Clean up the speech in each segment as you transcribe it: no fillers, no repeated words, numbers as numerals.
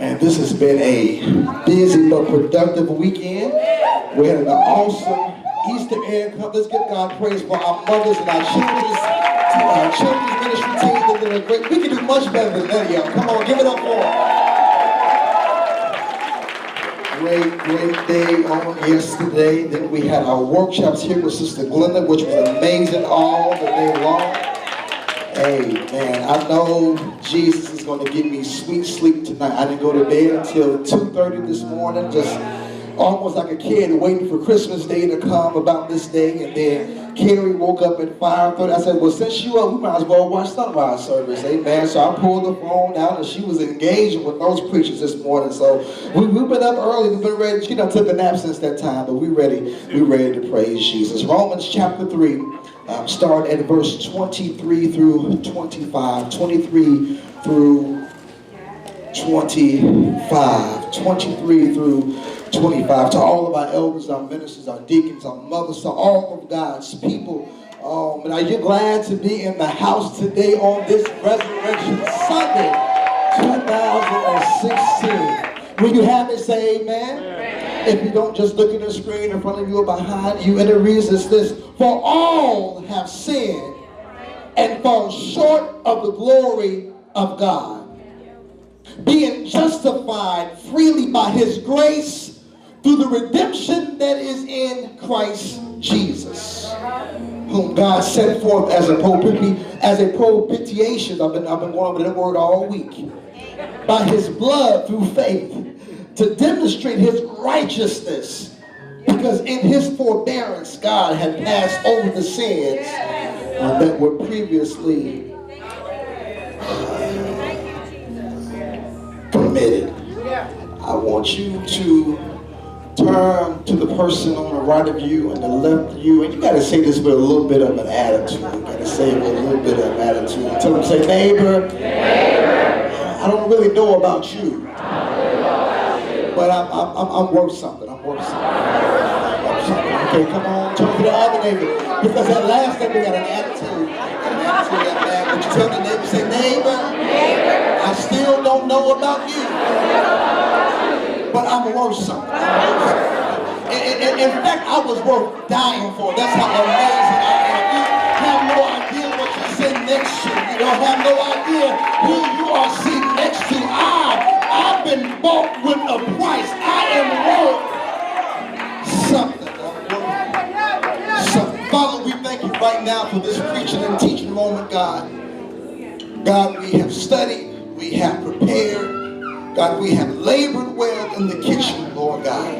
Man, this has been a busy but productive weekend. We had an awesome Easter egg hunt. Let's give God praise for our mothers and our children's ministry team. They're doing great. We can do much better than that, y'all. Come on, give it up for them. Great day on yesterday. Then we had our workshops here with Sister Glenda, which was amazing all the day long. Hey, man, I know Jesus is going to give me sweet sleep tonight. I didn't go to bed until 2:30 this morning, just almost like a kid waiting for Christmas Day to come about this day. And then Carrie woke up at 5:30. I said, well, since you up, we might as well watch sunrise service. Amen. So I pulled the phone out, and she was engaging with those preachers this morning. So we've been up early. We've been ready. She done took a nap since that time, but we're ready to praise Jesus. Romans chapter 3. Start at verse 23 through 25. 23 through 25. 23 through 25. To all of our elders, our ministers, our deacons, our mothers, to all of God's people. And are you glad to be in the house today on this Resurrection Sunday 2016? Will you have it, say amen? If you don't, just look at the screen in front of you or behind you, and it reads as this: for all have sinned and fall short of the glory of God, being justified freely by his grace through the redemption that is in Christ Jesus, whom God set forth as a propitiation. I've been going over that word all week. By his blood through faith, to demonstrate his righteousness, because in his forbearance God had passed over the sins that were previously committed. I want you to turn to the person on the right of you and the left of you, and you got to say this with a little bit of an attitude. You got to say it with a little bit of attitude. Tell them, say, neighbor, I don't really know about you, but I'm worth something. I'm worth something. Okay, come on, turn to the other neighbor, because that last neighbor got an attitude. But you tell the neighbor, say, neighbor, I still don't know about you, but I'm worth something. In fact, I was worth dying for. That's how amazing I am. You have no idea what you sit next to. You don't have no idea who you are sitting next to. I've been bought with a price. I am worth something. Father, we thank you right now for this preaching and teaching moment, God. God, we have studied, we have prepared, God, we have labored well in the kitchen, Lord God.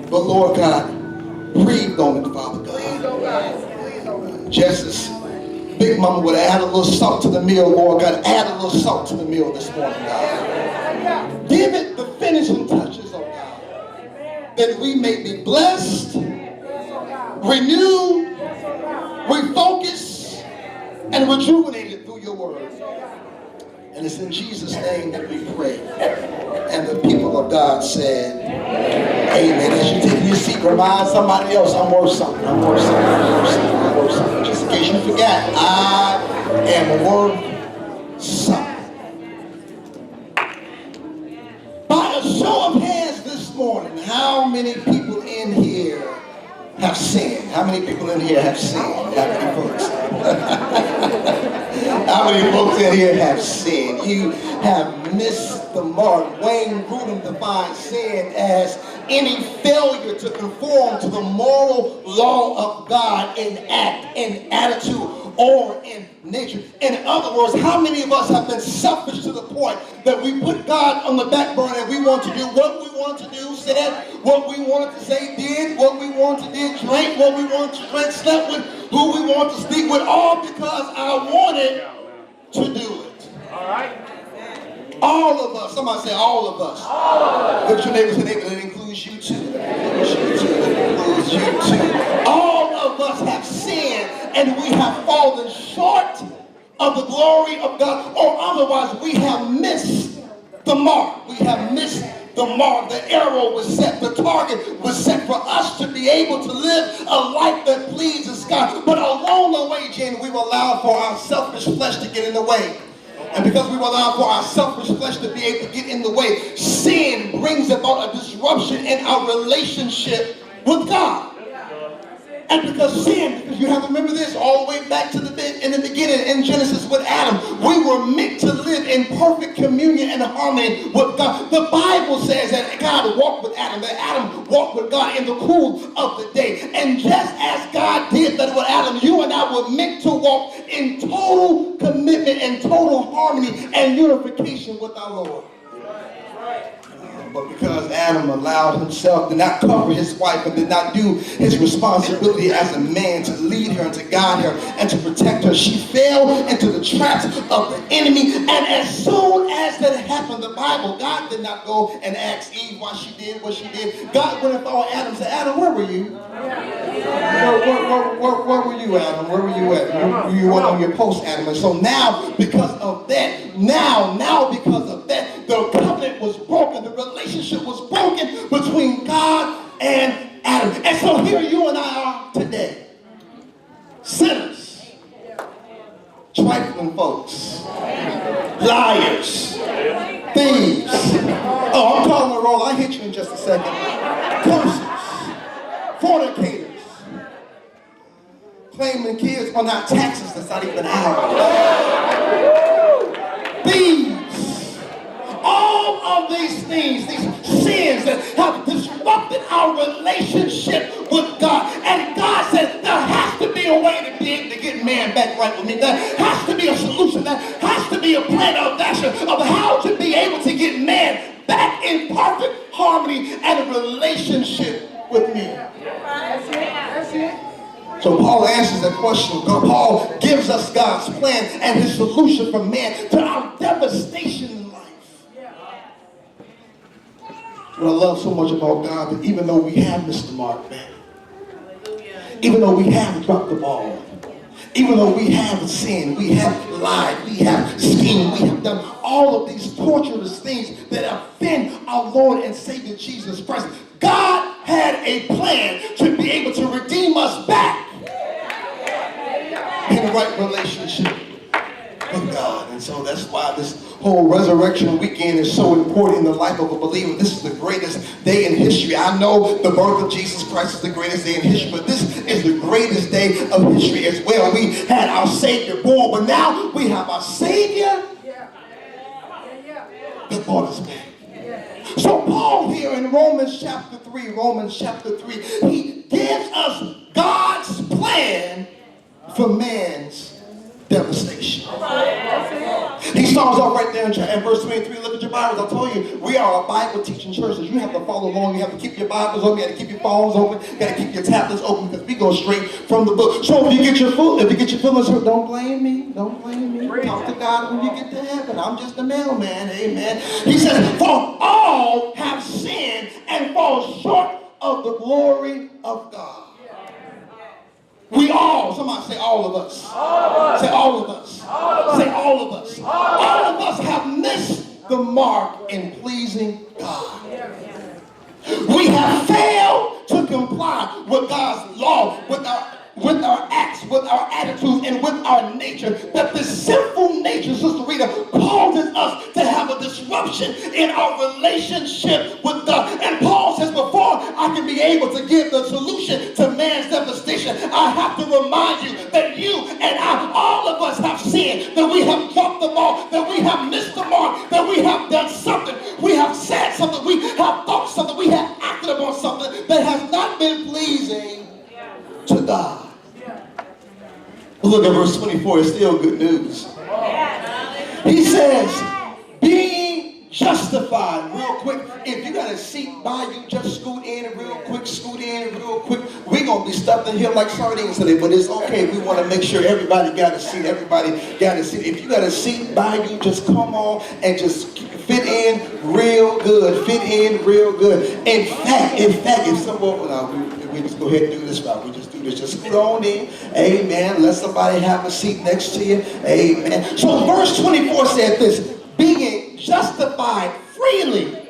But Lord God, breathe on it, Father God. Just as Big Mama would add a little salt to the meal, Lord God, add a little salt to the meal this morning, God. Give it the finishing touches, oh God, that we may be blessed, renewed, refocused, and rejuvenated through your word. And it's in Jesus' name that we pray. And the people of God said, amen. As you take your seat, remind somebody else, I'm worth something. I'm worth something. I'm worth something. I'm worth something. Just in case you forgot, I am worth something. By a show of hands this morning, how many people in here have sinned? How many people in here have sinned? How many folks? How many folks in here have sinned? You have missed the mark. Wayne Grudem defines sin as any failure to conform to the moral law of God in act, in attitude, or in nature. In other words, how many of us have been selfish to the point that we put God on the back burner and we want to do what we want to do, said what we wanted to say, did what we wanted to do, drank what we wanted to drink, slept with who we wanted to sleep with, all because I wanted to do it. All right. All of us. Somebody say all of us. All of us. Look at your neighbors and neighbors. That includes you too. That includes you too. That includes you too. All of us have sinned and we have fallen short of the glory of God, or otherwise we have missed the mark. We have missed the mark. The arrow was set. The target was set for us to be able to live a life that pleases God. But along the way, Jane, we've allowed for our selfish flesh to get in the way. And because we allow for our selfish flesh to be able to get in the way, sin brings about a disruption in our relationship with God. And because you have to remember this all the way back to in the beginning in Genesis with Adam, we were meant to live in perfect communion and harmony with God. The Bible says that God walked with Adam, that Adam walked with God in the cool of the day. And just as God did that with Adam, you and I were meant to walk in total commitment and total harmony and unification with our Lord. But because Adam allowed himself to not cover his wife and did not do his responsibility as a man to lead her and to guide her and to protect her, she fell into the traps of the enemy. And as soon as that happened, the Bible, God did not go and ask Eve why she did what she did. God went and found Adam and said, Adam, where were you? Where were you, Adam? Where were you at? You weren't on your post, Adam. And so now, because of that, now because of that, the covenant was broken. The relationship was broken between God and Adam. And so here you and I are today. Sinners. Trifling folks. Liars. Thieves. Oh, I'm calling a roll. I'll hit you in just a second. Cursers. Fornicators. Claiming kids on our taxes that's not even ours. Thieves. All of these things, these sins that have disrupted our relationship with God. And God said there has to be a way to be able to get man back right with me. There has to be a solution. There has to be a plan of action of how to be able to get man back in perfect harmony and a relationship with me. That's it. So Paul answers that question. Paul gives us God's plan and his solution for man to our devastation in life. What I love so much about God, that even though we have missed the mark, man, even though we have dropped the ball, even though we have sinned, we have lied, we have schemed, we have done all of these torturous things that offend our Lord and Savior Jesus Christ, God had a plan to be able to redeem us back in the right relationship with God. And so that's why this whole resurrection weekend is so important in the life of a believer. This is the greatest day in history. I know the birth of Jesus Christ is the greatest day in history, but this is the greatest day of history as well. We had our Savior born, but now we have our Savior that brought us back. So Paul here in Romans chapter 3, he gives us God's plan for man's devastation. He starts off right there in verse 23. Look at your Bibles. I told you, we are a Bible teaching church. You have to follow along. You have to keep your Bibles open. You have to keep your phones open. You got to keep your tablets open because we go straight from the book. So if you get your feelings hurt, don't blame me. Don't blame me. Talk to God when you get to heaven. I'm just a mailman. Amen. He says, for all have sinned and fall short of the glory of God. We all, somebody say all of us. All of us. Say all of us. All of us. Say all of us. All of us have missed the mark in pleasing God. We have failed to comply with God's law, with our acts, with our attitudes, and with our nature. That the sinful nature, Sister Rita, causes us to have a disruption in our relationship with God. And Paul says, before I can be able to give the solution to man's devastation, I have to remind you that you and I, all of us have sinned, that we have dropped the ball, that we have missed the mark, that we have done something, we have said something, we have thought something, we have acted upon something that has not been pleasing to God. Look at verse 24, it's still good news. He says, being justified, real quick. If you got a seat by you, just scoot in real quick, We're going to be stuffed in here like sardines today, but it's okay. We want to make sure everybody got a seat. If you got a seat by you, just come on and just fit in real good. In fact, if someone, we just go ahead and do this route. We just do this. Just scoot on in. Amen. Let somebody have a seat next to you. Amen. So verse 24 said this, being justified freely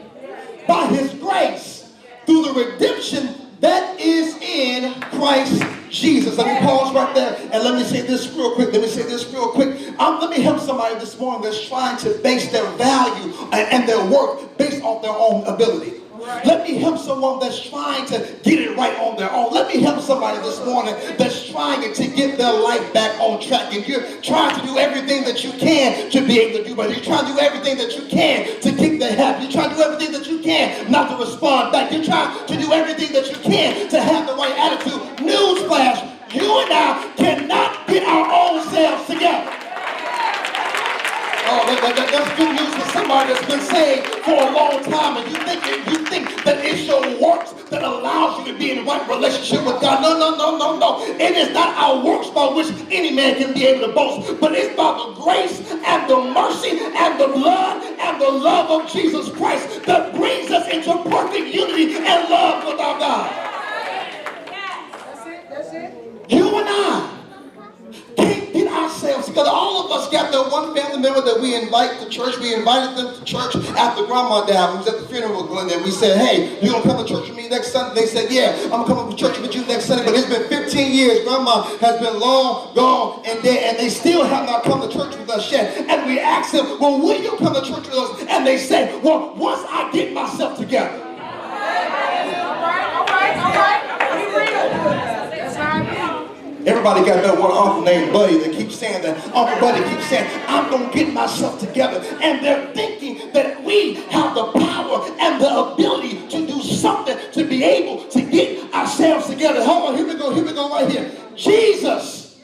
by his grace through the redemption that is in Christ Jesus. Let me pause right there and let me say this real quick. Let me help somebody this morning that's trying to base their value and their work based off their own ability. Let me help someone that's trying to get it right on their own. Let me help somebody this morning that's trying to get their life back on track. And you're trying to do everything that you can to be able to do better. You're trying to do everything that you can to kick the habit. You're trying to do everything that you can not to respond back. You're trying to do everything that you can to have the right attitude. Newsflash, you and I cannot get our own selves together. Oh, that's good news for somebody that's been saved for a long time, and you think that it's your works that allows you to be in the right relationship with God. No. It is not our works by which any man can be able to boast, but it's by the grace and the mercy and the blood and the love of Jesus Christ that brings us into perfect unity and love with our God. That's it. You and I can't get ourselves together. All of us got that one family member that we invite to church. We invited them to church after Grandma died. We was at the funeral of Glenda, and we said, hey, you gonna come to church with me next Sunday? They said, yeah, I'm gonna come to church with you next Sunday. But it's been 15 years. Grandma has been long gone and dead, and they still have not come to church with us yet. And we asked them, well, will you come to church with us? And they said, well, once I get myself together. All right. Everybody got that one uncle named Buddy that keeps saying that. Uncle Buddy keeps saying, I'm going to get myself together. And they're thinking that we have the power and the ability to do something to be able to get ourselves together. Hold on, here we go right here. Jesus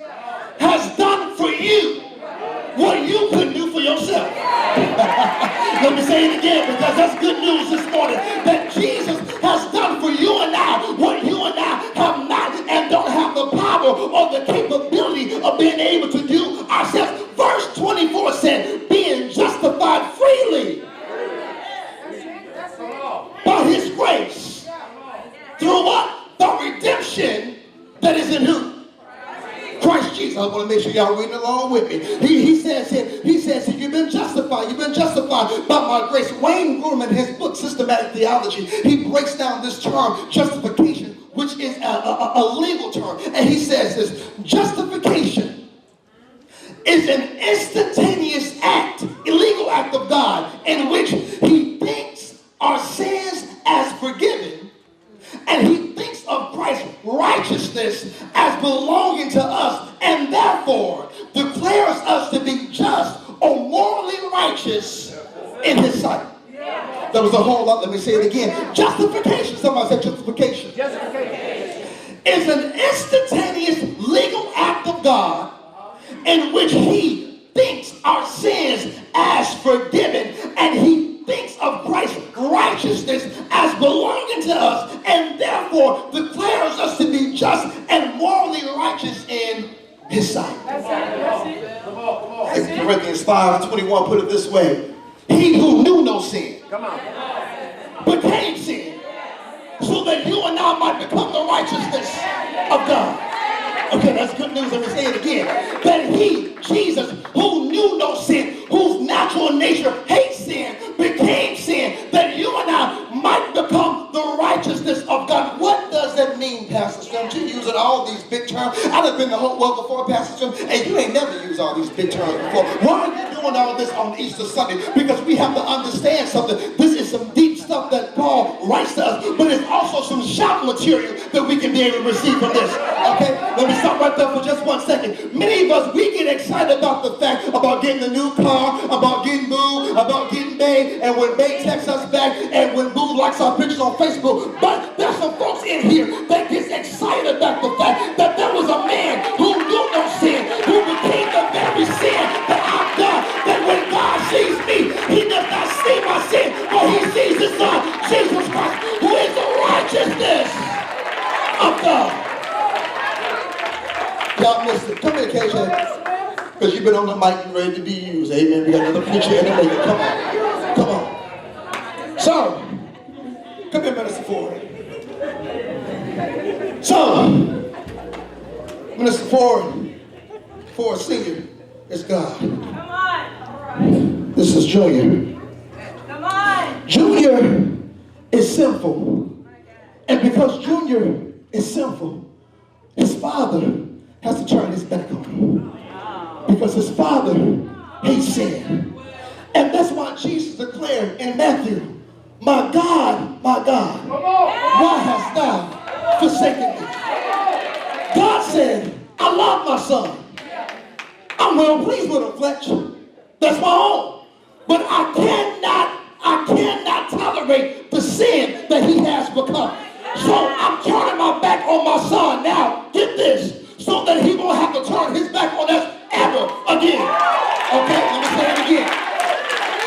has done for you what you couldn't do for yourself. Let me say it again, because that's good news this morning. That Jesus has done for you and I what you and I have not and don't have the power or the capability of being able to do ourselves. Verse 24 said, being justified freely by his grace through what? The redemption that is in who? Christ Jesus. I want to make sure y'all reading along with me. He says, you've been justified. You've been justified by my grace. Wayne Grudem, in his book, Systematic Theology, he breaks down this term, justification, which is a legal term. And he says this, justification is an instantaneous act, illegal act of God, in which he thinks our sins as forgiven, and he thinks of Christ's righteousness as belonging to us, and therefore declares us to be just or morally righteous in his sight. There was a whole lot. Let me say it again. Justification. Somebody said justification. Is an instantaneous legal act of God in which he thinks our sins as forgiven, and he thinks of Christ's righteousness as belonging to us, and therefore declares us to be just and morally righteous in his sight. That's it. Come on. Corinthians 5:21 put it this way. He who knew no sin became sin, so that you and I might become the righteousness of God. Okay, that's good news. Let me say it again. That he, Jesus, who knew no sin, whose natural nature hates sin, became sin, that you and I might become the righteousness of God. What does that mean, Pastor Strum? You using all these big terms. I've been the whole world before, Pastor Strum, and you ain't never used all these big terms before. Why are you doing all this on Easter Sunday? Because we have to understand something. This is some deep stuff that Paul writes to us, but it's also some shout material that we can be able to receive from this. Okay? Let me stop right there for just 1 second. Many of us, we get excited about the fact about getting a new car, about getting Boo, about getting Bay, and when Bay texts us back, and when Boo likes our pictures on Facebook. But there's some folks in here that gets excited about the fact that there was a man who knew no sin, who became the very sin that I've done. That when God sees me, he does not see my sin, but he sees his son, Jesus Christ, who is the righteousness of God. Y'all missed it. Come here, KJ. Because you've been on the mic and ready to be used. Amen. We got another preacher in the making. Come on. So, come here, Minister Ford. So, Minister Ford Senior is God. Come on. This is Junior. Come on. Junior is sinful. And because Junior is sinful, his father has to turn his back on him. Because his father hates sin. And that's why Jesus declared in Matthew, my God, why hast thou forsaken me? God said, I love my son. I'm well pleased with him, Fletch. That's my own. But I cannot tolerate the sin that he has become. So I'm turning my back on my son now. Get this. So that he won't have to turn his back on us ever again. Okay, let me say it again.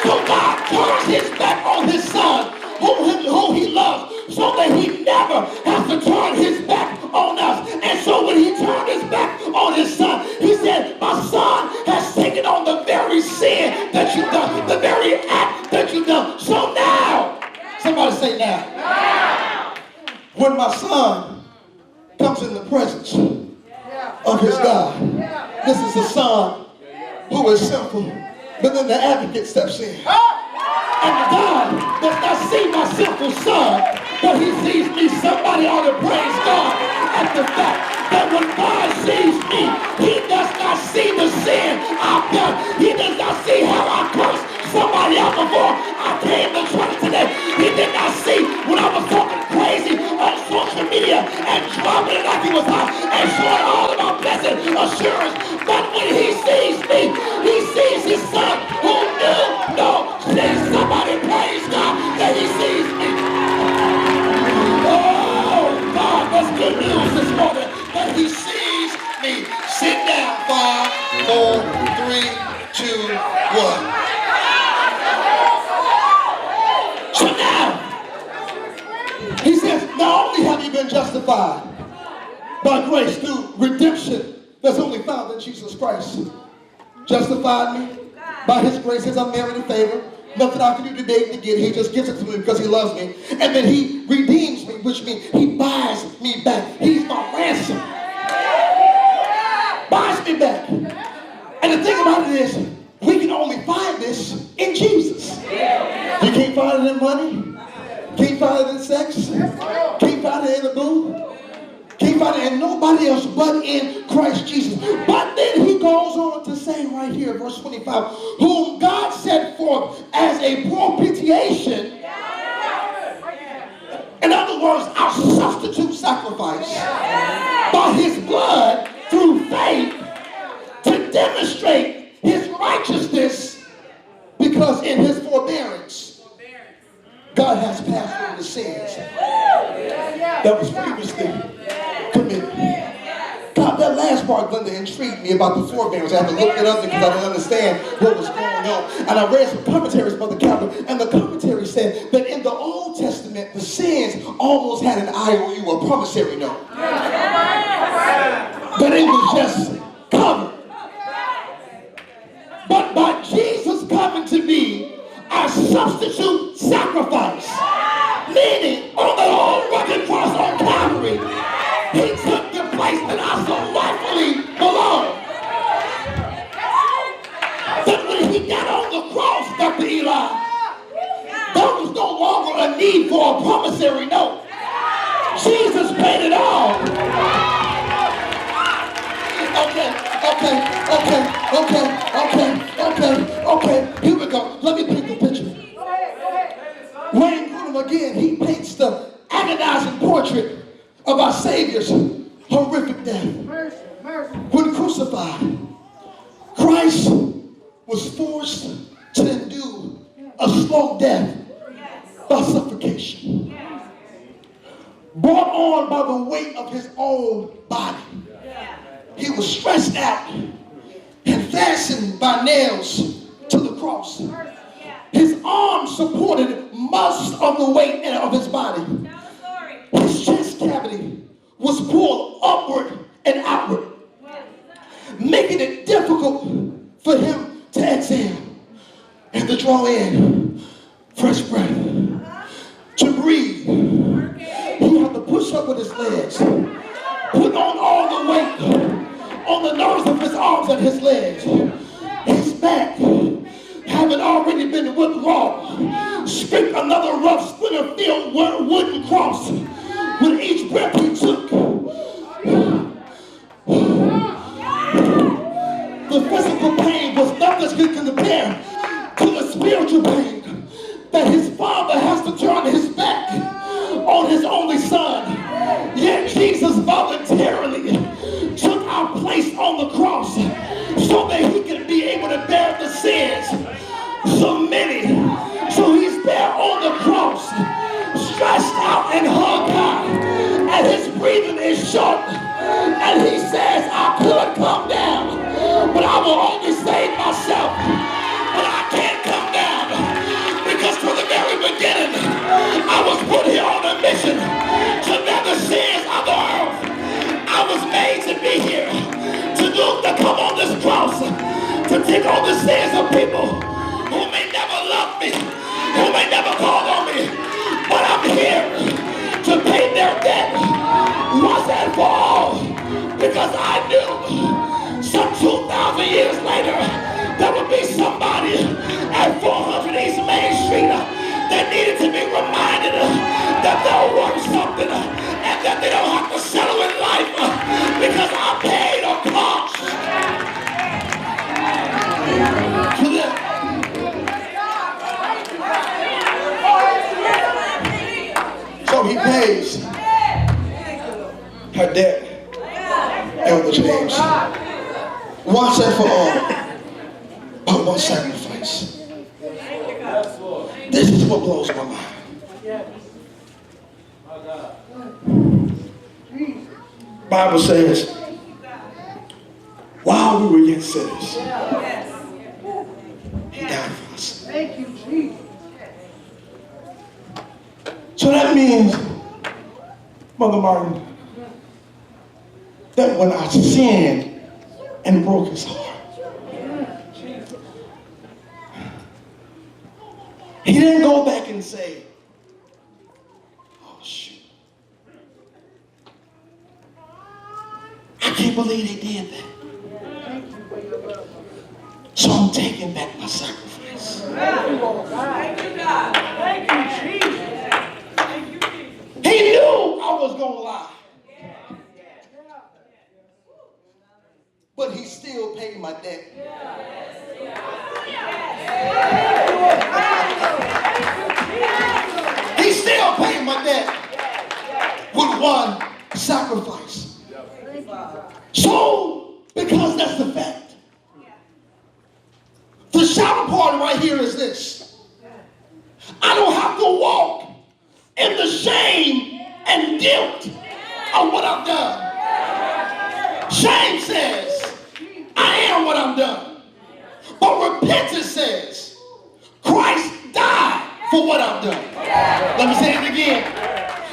So God turns his back on his son, whom he loves, so that he never has to turn his back on us. And so when he turned his back on his son, he said, my son has taken on the very sin that you've done, the very act that you've done. So now, somebody say now. When my son comes in the presence of his God, this is a son who is sinful, but then the advocate steps in. And God does not see my sinful son, but he sees me. Somebody ought to praise God at the fact that when God sees me, he does not see the sin I've done. He does not see how I cursed somebody else before I came to church today. He did not see when I was talking crazy on social media and dropping it like he was hot and showing all of my blessed assurance. But when he sees me, he sees his son who knew no sin. Somebody praise God that he sees me. Oh God, that's good news this morning that he sees me. Sit down. 5, 4, 3, 2, 1. So now, he says, not only have you been justified by grace through redemption that's only found in Jesus Christ. Justified me by his grace as I'm married in favor. Nothing I can do today to get it. He just gives it to me because he loves me. And then he redeems me, which means he buys me back. He's my ransom. Buys me back. And the thing about it is, we can only find this in Jesus. You can't find it in money. Can't find it in sex. Can't find it in the booth. Can't find it in nobody else but in Christ Jesus. But then he goes on to say right here, verse 25, whom God set forth as a propitiation. In other words, our substitute sacrifice by his blood through faith to demonstrate his righteousness, because in his forbearance God has passed over the sins that was previously committed. God, that last part, Glenda, intrigued me about the forbearance. I had to look it up because I didn't understand what was going on. And I read some commentaries about the Calvary, and the commentary said that in the Old Testament, the sins almost had an IOU, a promissory note. But it was just covered. But by Jesus coming to be our substitute sacrifice, meaning on the old rugged cross on Calvary, he took the place that I so rightfully belong. But when he got on the cross, Dr. Eli, there was no longer a need for a promissory note. Jesus paid it all. Okay. Here we go. Let me paint the picture. Wayne Grudem again, he paints the agonizing portrait of our Savior's horrific death. When crucified, Christ was forced to endure a slow death by suffocation, brought on by the weight of his own body. He was stretched out and fastened by nails to the cross. His arms supported most of the weight of his body. His chest cavity was pulled upward and outward, making it difficult for him to exhale and to draw in fresh breath. To breathe, he had to push up with his legs, put on all the weight on the nerves of his arms and his legs. His back, having already been withdrawn, scraped another rough splinter-filled wooden cross with each breath he took. physical pain was nothing that can compare to the spiritual pain that his father has to turn his back on his only son. Yet Jesus voluntarily took our place on the cross so that he could be able to bear the sins so many. So he's there on the cross, stretched out and hung high, and his breathing is short. And he says, I could come down, but I will only save myself. But I can't come down because from the very beginning, I was put here on a mission to bear the sins of the earth. I was made to be here, to come on this cross, to take on the sins of people who may never love me, who may never call on me, but I'm here to pay their debt once and for all, because I knew some 2,000 years later there would be somebody at 400 East Main Street that needed to be reminded that they're worth something and that they don't have to settle in life because I paid a cost. So he pays her debt, Elder James, once and for all, but one sacrifice. This is what blows my mind. Bible says, while we were yet sinners, he died for us. Thank you, Jesus. So that means, Mother Martin, that when I sinned and broke his heart, he didn't go back and say, oh shoot, I can't believe they did that. So I'm taking back my sacrifice. Thank you, God. Thank you, Jesus. He knew I was going to lie. But he still paid my debt. He still paid my debt with one sacrifice. So, because that's the fact, the shout part right here is this. I don't have to walk in the shame and guilt of what I've done. Shame says, I am what I've done. But repentance says, Christ died for what I've done. Let me say it again.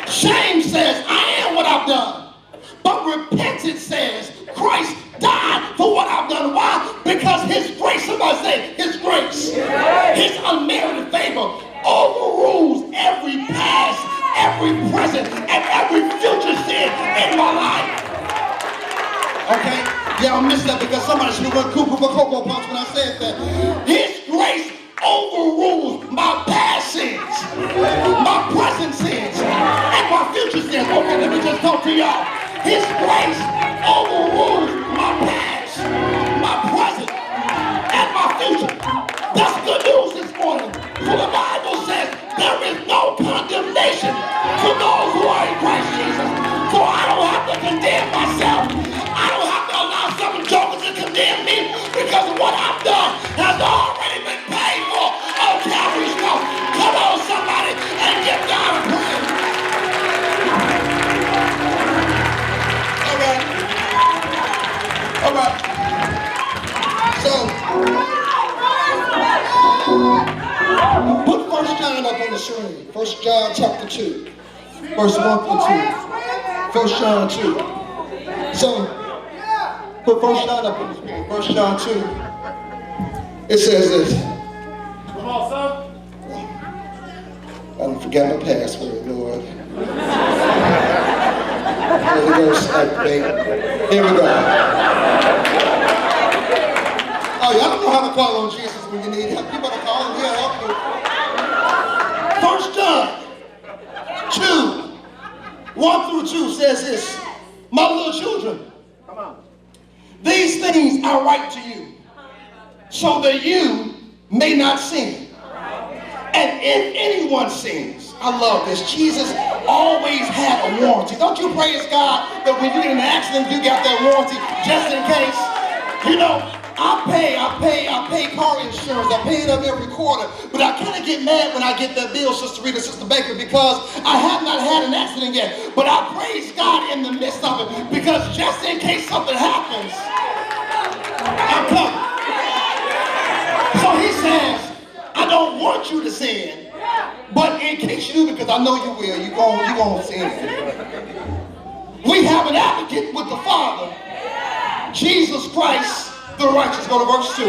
Shame says, I am what I've done. But repentance says, Christ died for what I've done. Why? Because his grace, somebody say, his grace, his unmerited favor overrules every past, every present, and every future sin in my life. Okay? Yeah, I missed that because somebody should have went cuckoo for Cocoa Puffs when I said that. His grace overrules my past sins, my present sins, and my future sins. Okay, let me just talk to y'all. His grace overrules my past, my present, and my future. That's good news this morning. For the Bible says there is no condemnation to those who are in Christ Jesus. So I don't have to condemn myself. I don't have to allow some jokers to condemn me because what I've done has already been paid for on Calvary's cross. Come on, somebody, and give God a praise. All right. So, put 1 John up on the screen. 1 John chapter 2, verse 1 through 2. 1 John 2. So, put 1 John up on the screen. 1 John 2. It says this. Come on, son. I done forgot my password, Lord. Holy Ghost activate. Here we go. Oh, y'all don't know how to call on Jesus when you need help. You better call him. He'll help you. 1 John 2, 1 through 2 says this. My little children, come on. These things I write to you so that you may not sin. And if anyone sins, I love this, Jesus always had a warranty. Don't you praise God that when you get in an accident, you got that warranty just in case? You know, I pay car insurance. I pay it up every quarter. But I kind of get mad when I get that bill, Sister Rita, Sister Baker, because I have not had an accident yet. But I praise God in the midst of it, because just in case something happens, I'm covered. So he says, I don't want you to sin, but in case you do, because I know you will, you're going to sin. We have an advocate with the Father, Jesus Christ, the righteous. Go to verse 2.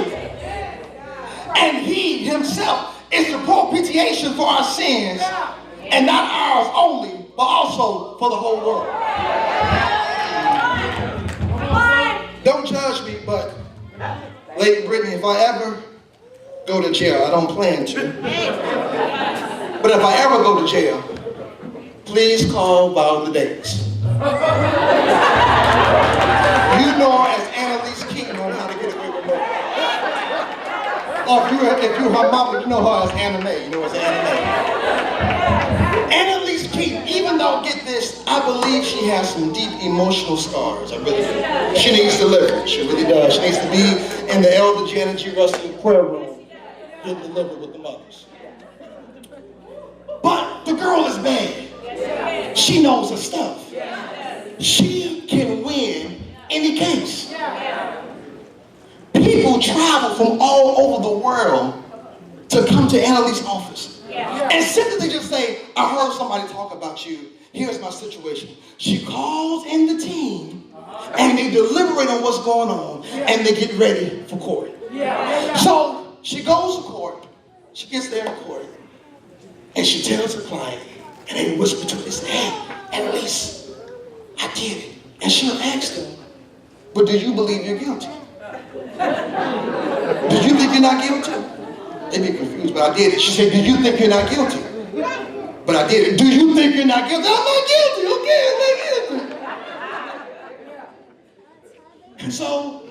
And he himself is the propitiation for our sins, and not ours only, but also for the whole world. Don't judge me, but Lady Brittany, if I ever go to jail, I don't plan to, but if I ever go to jail, please call Viola Davis. You know her as Annalise Keaton on How to Get Away with Murder. Or if you're her mama, you know her as Anna Mae. You know her as Anna Mae. Annalise Keaton, even though, get this, I believe she has some deep emotional scars. I really do. She needs deliverance. She really does. She needs to be in the Elder Janet G. Russell prayer room, getting delivered with the mothers. But the girl is bad. She knows her stuff. She can win any case. People travel from all over the world to come to Annalise's office. And simply they just say, I heard somebody talk about you. Here's my situation. She calls in the team and they deliberate on what's going on and they get ready for court. So she goes to court. She gets there in court and she tells her client, and they whisper to her, they say, hey, Annalise, I did it. And she'll ask them, but do you believe you're guilty? Do you think you're not guilty? They be confused, but I did it. She said, do you think you're not guilty? But I did it. Do you think you're not guilty? I'm not guilty. Okay, I'm not guilty. And so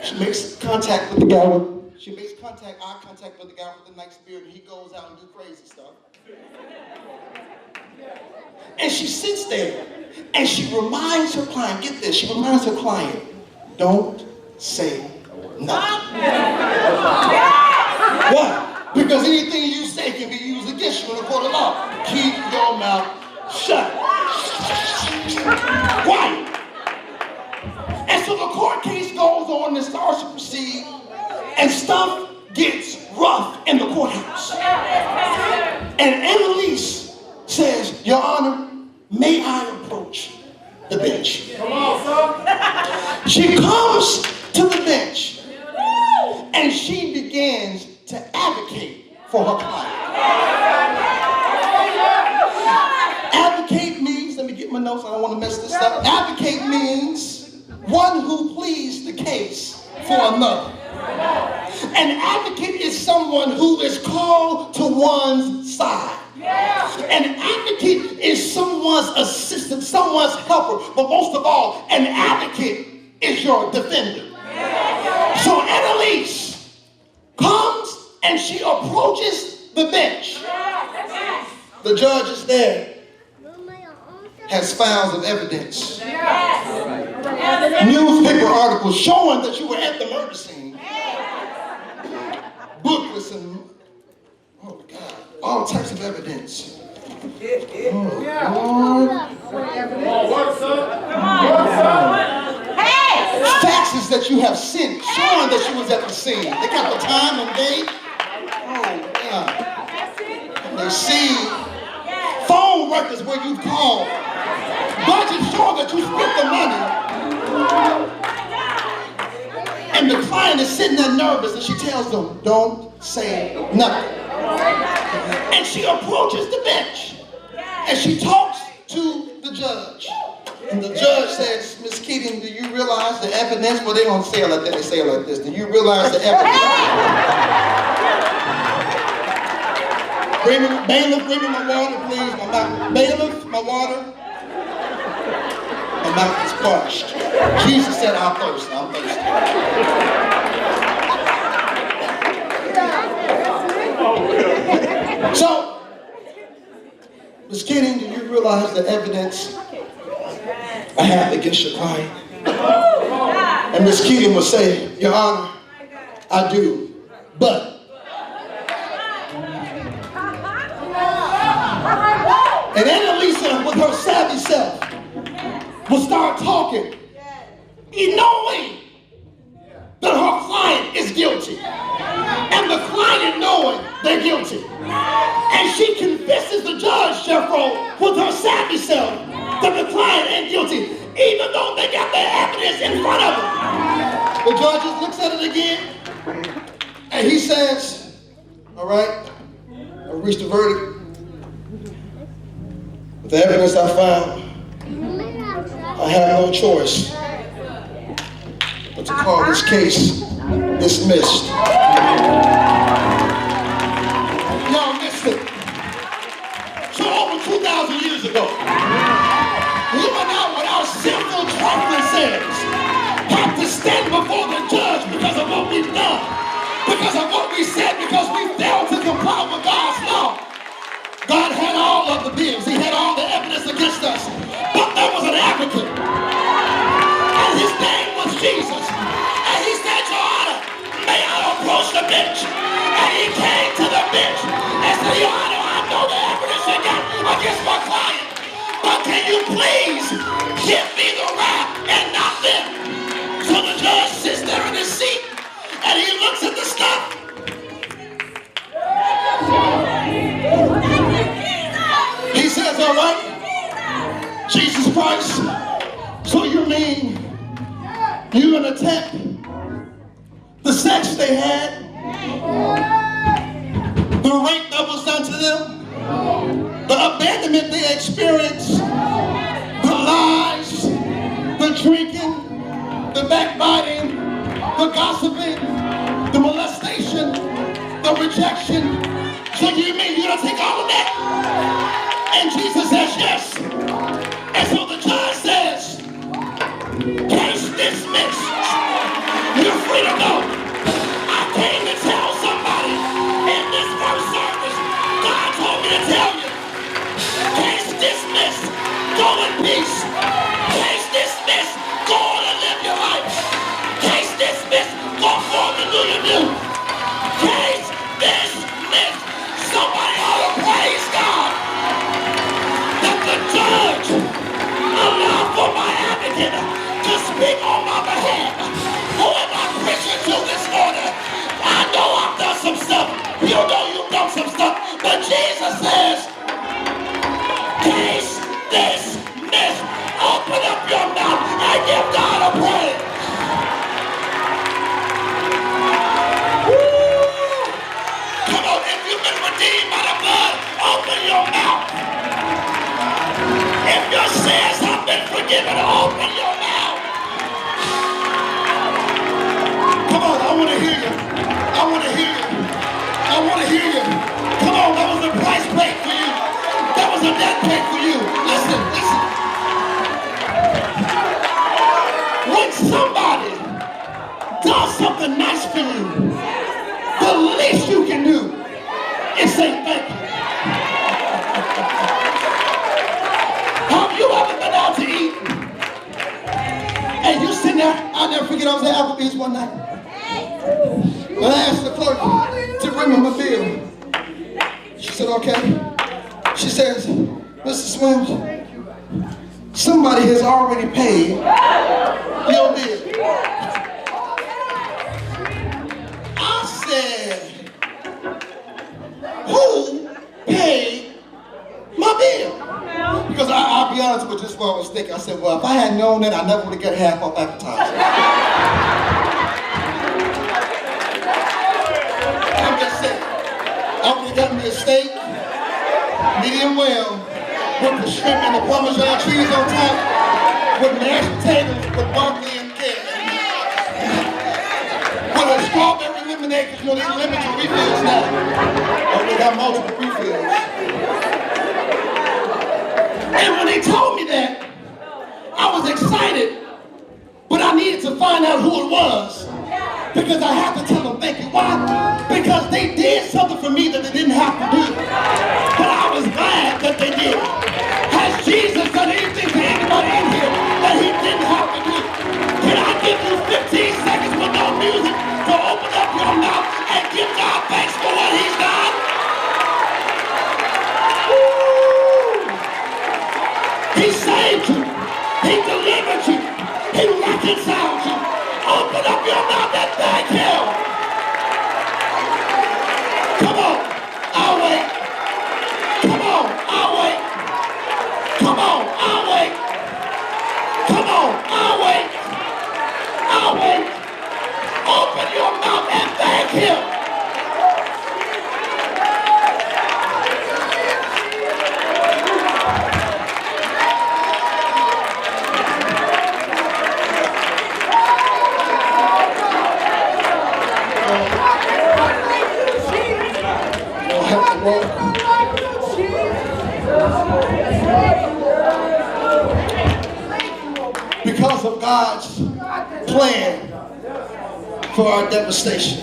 she makes contact with the guy eye contact with the guy with the nice beard, and he goes out and do crazy stuff. And she sits there and she reminds her client, get this, she reminds her client, don't say nothing. Why? Because anything you say can be used against you in a court of law. Keep your mouth shut. Quiet. And so the court case goes on and starts to proceed, and stuff gets rough in the courthouse. And Annalise says, Your Honor, may I approach the bench? Come on, son. She comes to the bench and she begins to advocate for her client. Advocate means, let me get my notes, I don't want to mess this up. Advocate means one who pleads the case for another. An advocate is someone who is called to one's side. An advocate is someone's assistant, someone's helper, but most of all, an advocate is your defender. So Annalise comes and she approaches the bench. The judge is there, has files of evidence, newspaper articles showing that you were at the murder scene, booklets and, oh God, all types of evidence. Faxes that you have sent showing that she was at the scene. They got the time and date. Oh God. And they see phone records where you called. Budget showing that you spent the money. And the client is sitting there nervous and she tells them, don't say nothing. And she approaches the bench and she talks to the judge. And the judge says, Miss Keating, do you realize the evidence? Well, they don't say it like that, they say it like this. Do you realize the evidence? Bailiff, bring me my water, please. Bailiff, my water. My mouth is parched. Jesus said, I'm thirsty. So, Ms. Kenny, do you realize the evidence I have against your client? And Ms. Keating will say, Your Honor, I do, but. And Annalisa, with her savvy self, will start talking, knowing that her client is guilty, and the client knowing they're guilty. And she convinces the judge, Jeffro, with her savvy self, that the client ain't guilty, even though they got their evidence in front of them. The judge just looks at it again, and he says, all right, I've reached a verdict. With the evidence I found, I have no choice but to call this case dismissed. Y'all missed it. So over 2,000 years ago, living out what our sinful trifling have to stand before the judge because of what we've done, because of what we said, because we failed to comply with God's law. God had all of the bills. He had all the evidence against us. But there was an advocate. And his name was Jesus. And he said, Your Honor, may I approach the bench? And he came to the bench and said, Your Honor, I know the evidence you got against my client. But can you please give me the rap and not them? So the judge sits there in his seat and he looks at the stuff. He says, all right, Jesus Christ, so you mean you're going to attack the sex they had, the rape that was done to them, the abandonment they experienced, the lies, the drinking, the backbiting, the gossiping, the molestation, the rejection. So you mean you're going to take all of that? And Jesus says yes. And so the judge says, case dismissed. You're free to go. I came to tell somebody in this first service, God told me to tell you, case dismissed. Go in peace. Case dismissed. Go on and live your life. Case dismissed. Go forward and do your do. Case dismissed. Somebody ought to praise God that the judge allowed for my advocate to speak on my behalf. Who am I preaching to this morning? I know I've done some stuff. You know you've done some stuff. But Jesus says, case dismissed. Open up your mouth and give God a praise. Come on, if you've been redeemed by the blood, open your mouth. If your sins have been forgiven, open your mouth. Come on, I want to hear you. I want to hear you. I want to hear you. Come on, that was a price paid for you. That was a debt paid for you. Listen, listen. When somebody does something nice for you, the least you can do is say thank you. Have you ever been out to eat? And you sitting there, I'll never forget, I was at Applebee's one night. And I asked the clerk to bring me my bill. She said, okay. She says, Mr. Swims, somebody has already paid your bill. I said, who paid my bill? Because I'll be honest with you, this one was thinking. I said, well, if I had known that, I never would have got half off advertising. I'm just saying, I would have got me a steak, medium well, with the shrimp and the Parmesan cheese on top, with mashed potatoes, with broccoli and carrots. With a strawberry lemonade, because you know they limit your refills now. Or they got multiple refills. And when they told me that, I was excited, but I needed to find out who it was. Because I have to tell them thank you. Why? Because they did something for me that they didn't have to do. He delivered you. He reconciled you. Open up your mouth and thank him. Come on, I'll wait. Come on, I'll wait. Come on, I'll wait. Come on, I'll wait. I'll wait. Open your mouth and thank him. Because of God's plan for our devastation,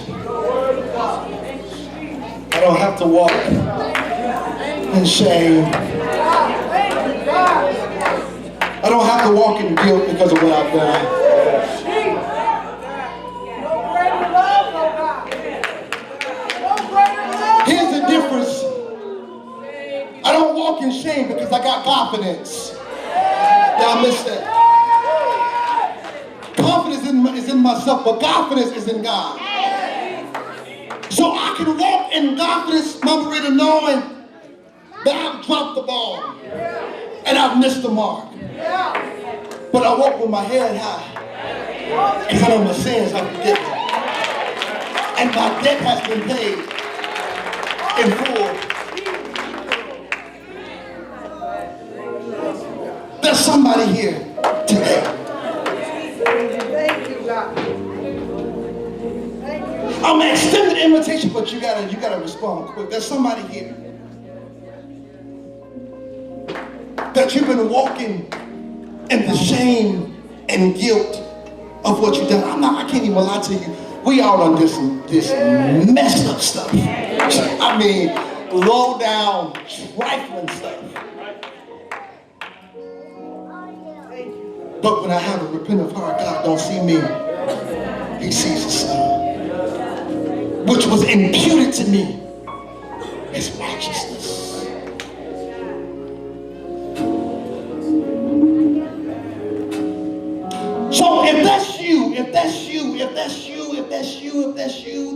I don't have to walk in shame. I don't have to walk in guilt because of what I've done. Here's the difference. I don't walk in shame because I got confidence. Y'all missed that. Confidence is in myself, but confidence is in God. So I can walk in confidence, Mama Rita, knowing that I've dropped the ball and I've missed the mark. But I walk with my head high because I know my sins are forgiven. And my debt has been paid in full. There's somebody here today. Thank you, God. I'm an extended invitation, but you gotta respond quick. There's somebody here that you've been walking in the shame and guilt of what you've done. I can't even lie to you. We all done this messed up stuff. I mean, low down, trifling stuff. But when I have a repentant heart, God don't see me. He sees the Son, which was imputed to me as righteousness. So if that's you,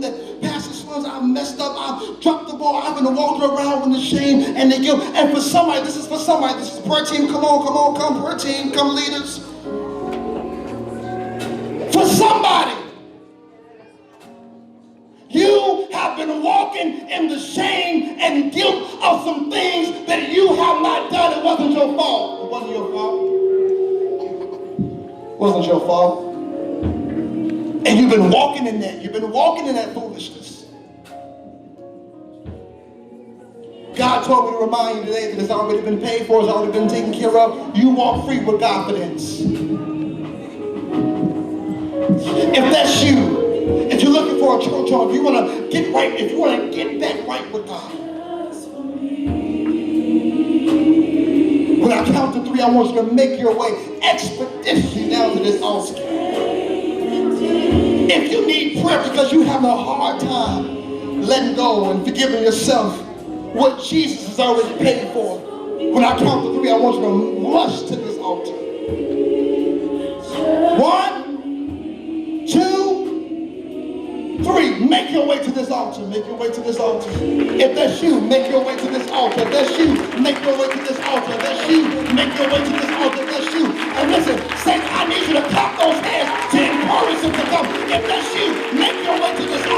that Pastor Swans, I messed up, I dropped the ball, I've been walking around with the shame and the guilt. And for somebody, this is prayer team, come prayer team, come leaders. For somebody, you have been walking in the shame and guilt of some things that you have not done. It wasn't your fault. It wasn't your fault. It wasn't your fault. And you've been walking in that. You've been walking in that foolishness. God told me to remind you today that it's already been paid for. It's already been taken care of. You walk free with confidence. If that's you, if you're looking for a church home, if you want to get right, if you want to get back right with God, when I count to 3, I want you to make your way expeditiously down to this altar. If you need prayer because you have a hard time letting go and forgiving yourself what Jesus has already paid for, when I count to 3, I want you to rush to this altar. 1, 2, 3. Make your way to this altar. Make your way to this altar. If that's you, make your way to this altar. If that's you, make your way to this altar. If that's you, make your way to this altar. If that's you. And listen, Satan, I need you to clap those hands to encourage him to come. If that's you, make your way to this altar.